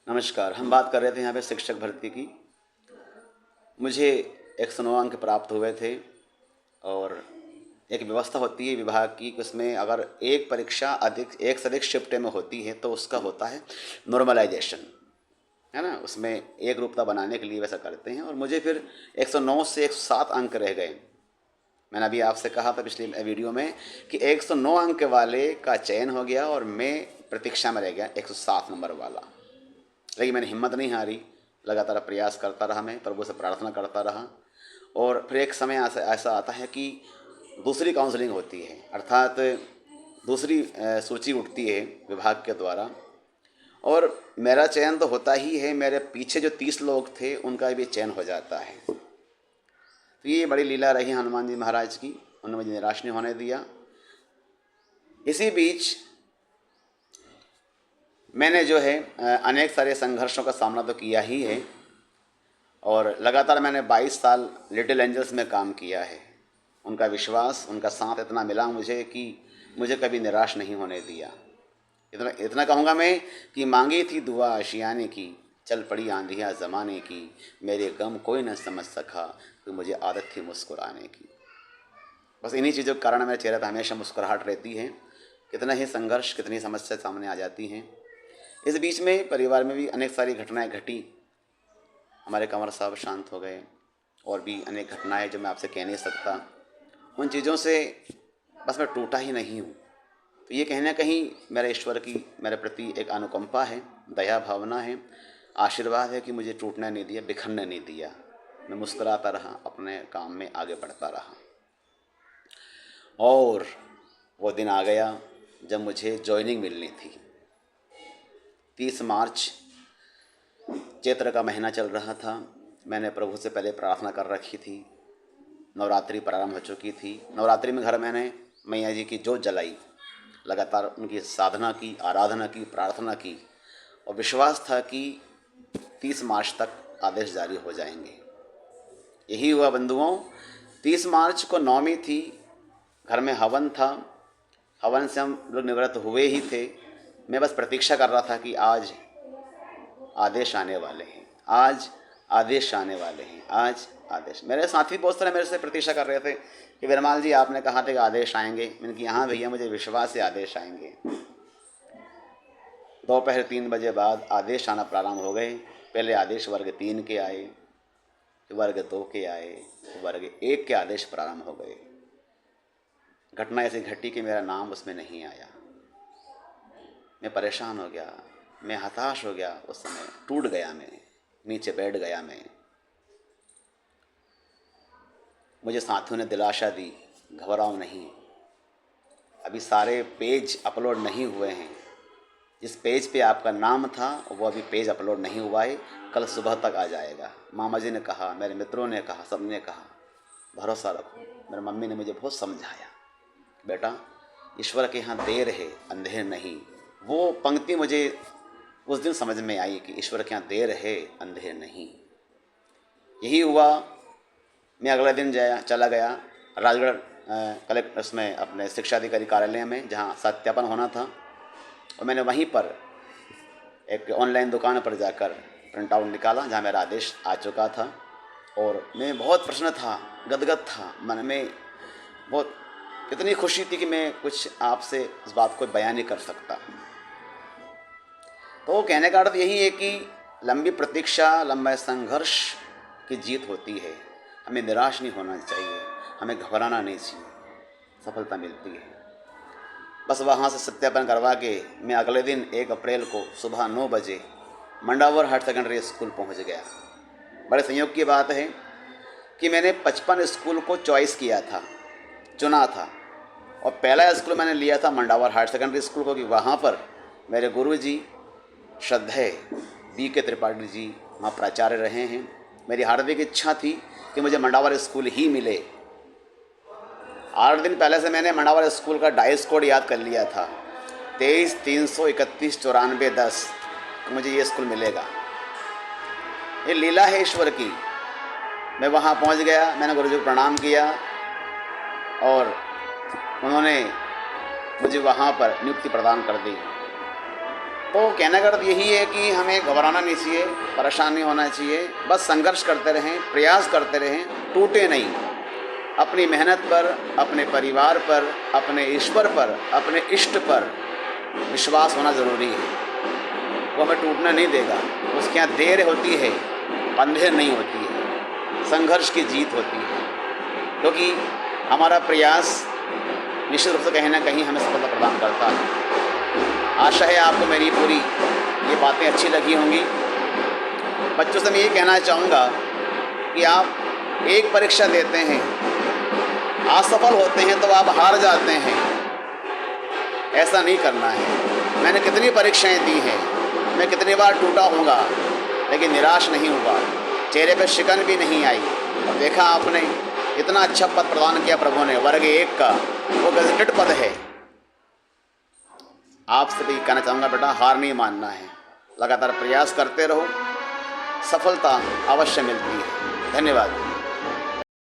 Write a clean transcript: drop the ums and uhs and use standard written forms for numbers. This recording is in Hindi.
नमस्कार। हम बात कर रहे थे यहाँ पे शिक्षक भर्ती की। मुझे 109 अंक प्राप्त हुए थे और एक व्यवस्था होती है विभाग की कि उसमें अगर एक परीक्षा एक से अधिक शिफ्ट में होती है तो उसका होता है नॉर्मलाइजेशन, है ना। उसमें एक रूपता बनाने के लिए वैसा करते हैं और मुझे फिर 109 से 107 अंक रह गए। मैंने अभी आपसे कहा था पिछली वीडियो में कि 109 अंक वाले का चयन हो गया और मैं प्रतीक्षा में रह गया 107 नंबर वाला। लेकिन मैंने हिम्मत नहीं हारी, लगातार प्रयास करता रहा, मैं प्रभु से प्रार्थना करता रहा। और फिर एक समय ऐसा आता है कि दूसरी काउंसलिंग होती है, अर्थात दूसरी सूची उठती है विभाग के द्वारा और मेरा चयन तो होता ही है, मेरे पीछे जो 30 लोग थे उनका भी चयन हो जाता है। तो ये बड़ी लीला रही हनुमान जी महाराज की, उन्होंने मुझे निराश नहीं होने दिया। इसी बीच मैंने जो है अनेक सारे संघर्षों का सामना तो किया ही है और लगातार मैंने 22 साल लिटिल एंजल्स में काम किया है। उनका विश्वास, उनका साथ इतना मिला मुझे कि मुझे कभी निराश नहीं होने दिया। इतना इतना कहूँगा मैं कि मांगी थी दुआ आशियाने की, चल पड़ी आंधियाँ ज़माने की, मेरे गम कोई न समझ सका कि मुझे आदत थी मुस्कुराने की। बस इन्हीं चीज़ों के कारण मेरे चेहरे पर हमेशा मुस्कुराहट रहती है। कितना ही संघर्ष, कितनी समस्या सामने आ जाती हैं। इस बीच में परिवार में भी अनेक सारी घटनाएं घटी। हमारे कंवर साहब शांत हो गए और भी अनेक घटनाएं जो मैं आपसे कह नहीं सकता। उन चीज़ों से बस मैं टूटा ही नहीं हूँ। तो ये कहीं ना कहीं मेरे ईश्वर की मेरे प्रति एक अनुकंपा है, दया भावना है, आशीर्वाद है कि मुझे टूटने नहीं दिया, बिखरने नहीं दिया। मैं मुस्कुराता रहा, अपने काम में आगे बढ़ता रहा। और वो दिन आ गया जब मुझे जॉइनिंग मिलनी थी। 30 मार्च, चैत्र का महीना चल रहा था। मैंने प्रभु से पहले प्रार्थना कर रखी थी। नवरात्रि प्रारंभ हो चुकी थी। नवरात्रि में घर मैंने मैया जी की जोत जलाई, लगातार उनकी साधना की, आराधना की, प्रार्थना की और विश्वास था कि 30 मार्च तक आदेश जारी हो जाएंगे। यही हुआ बंधुओं। 30 मार्च को नवमी थी, घर में हवन था। हवन से हम लोग निवृत्त हुए ही थे। मैं बस प्रतीक्षा कर रहा था कि आज आदेश आने वाले हैं, आज आदेश आने वाले हैं, आज आदेश। मेरे साथी बहुत सारे मेरे से प्रतीक्षा कर रहे थे कि विरमाल जी आपने कहा था कि आदेश आएंगे। मैंने कहा हाँ भैया, मुझे विश्वास है आदेश आएंगे। दोपहर 3 बजे बाद आदेश आना प्रारंभ हो गए। पहले आदेश वर्ग 3 के आए, वर्ग 2 के आए, वर्ग 1 के आदेश प्रारंभ हो गए। घटना ऐसी घटी कि मेरा नाम उसमें नहीं आया। मैं परेशान हो गया, मैं हताश हो गया। उस समय टूट गया, मैं नीचे बैठ गया। मैं मुझे साथियों ने दिलासा दी, घबराओ नहीं, अभी सारे पेज अपलोड नहीं हुए हैं। जिस पेज पे आपका नाम था वो अभी पेज अपलोड नहीं हुआ है, कल सुबह तक आ जाएगा। मामा जी ने कहा, मेरे मित्रों ने कहा, सबने कहा भरोसा रखो। मेरी मम्मी ने मुझे बहुत समझाया, बेटा ईश्वर के यहाँ देर है, अंधेर नहीं। वो पंक्ति मुझे उस दिन समझ में आई कि ईश्वर के यहाँ देर है, अंधेर नहीं। यही हुआ। मैं अगले दिन चला गया राजगढ़ कलेक्टर उसमें अपने शिक्षा अधिकारी कार्यालय में, जहाँ सत्यापन होना था। और मैंने वहीं पर एक ऑनलाइन दुकान पर जाकर प्रिंट आउट निकाला जहाँ मेरा आदेश आ चुका था। और मैं बहुत प्रसन्न था, गदगद था मन में। बहुत इतनी खुशी थी कि मैं कुछ आपसे इस बात को बयान नहीं कर सकता। तो कहने का अर्थ यही है कि लंबी प्रतीक्षा, लंबा संघर्ष की जीत होती है। हमें निराश नहीं होना चाहिए, हमें घबराना नहीं चाहिए, सफलता मिलती है। बस वहाँ से सत्यापन करवा के मैं अगले दिन 1 अप्रैल को सुबह 9 बजे मंडावर हायर सेकेंडरी स्कूल पहुँच गया। बड़े संयोग की बात है कि मैंने 55 स्कूल को चॉइस किया था, चुना था। और पहला स्कूल मैंने लिया था मंडावर हायर सेकेंडरी स्कूल को, कि वहाँ पर मेरे गुरु जी श्रद्धेय BK त्रिपाठी जी वहाँ प्राचार्य रहे हैं। मेरी हार्दिक इच्छा थी कि मुझे मंडावर स्कूल ही मिले। 8 दिन पहले से मैंने मंडावर स्कूल का डाइस कोड याद कर लिया था, 23-331-94-10। मुझे ये स्कूल मिलेगा। ये लीला है ईश्वर की। मैं वहाँ पहुँच गया, मैंने गुरुजी को प्रणाम किया और उन्होंने मुझे वहाँ पर नियुक्ति प्रदान कर दी। तो कहने का अर्थ यही है कि हमें घबराना नहीं चाहिए, परेशान नहीं होना चाहिए, बस संघर्ष करते रहें, प्रयास करते रहें, टूटे नहीं। अपनी मेहनत पर, अपने परिवार पर, अपने ईश्वर पर, अपने इष्ट पर विश्वास होना ज़रूरी है। वो हमें टूटना नहीं देगा। उसके यहाँ देर होती है, अंधेर नहीं होती है, संघर्ष की जीत होती है, क्योंकि हमारा प्रयास निश्चित रूप से कहीं ना कहीं हमें सफलता प्रदान करता है। आशा है आपको मेरी पूरी ये बातें अच्छी लगी होंगी। बच्चों से मैं ये कहना चाहूँगा कि आप एक परीक्षा देते हैं, असफल होते हैं तो आप हार जाते हैं, ऐसा नहीं करना है। मैंने कितनी परीक्षाएं दी हैं, मैं कितनी बार टूटा होऊंगा, लेकिन निराश नहीं हुआ, चेहरे पर शिकन भी नहीं आई। और देखा आपने, इतना अच्छा पद प्रदान किया प्रभु ने, वर्ग 1 का, वो गजटेड पद है। आपसे भी कहना चाहूँगा बेटा, हार नहीं मानना है, लगातार प्रयास करते रहो, सफलता अवश्य मिलती है। धन्यवाद।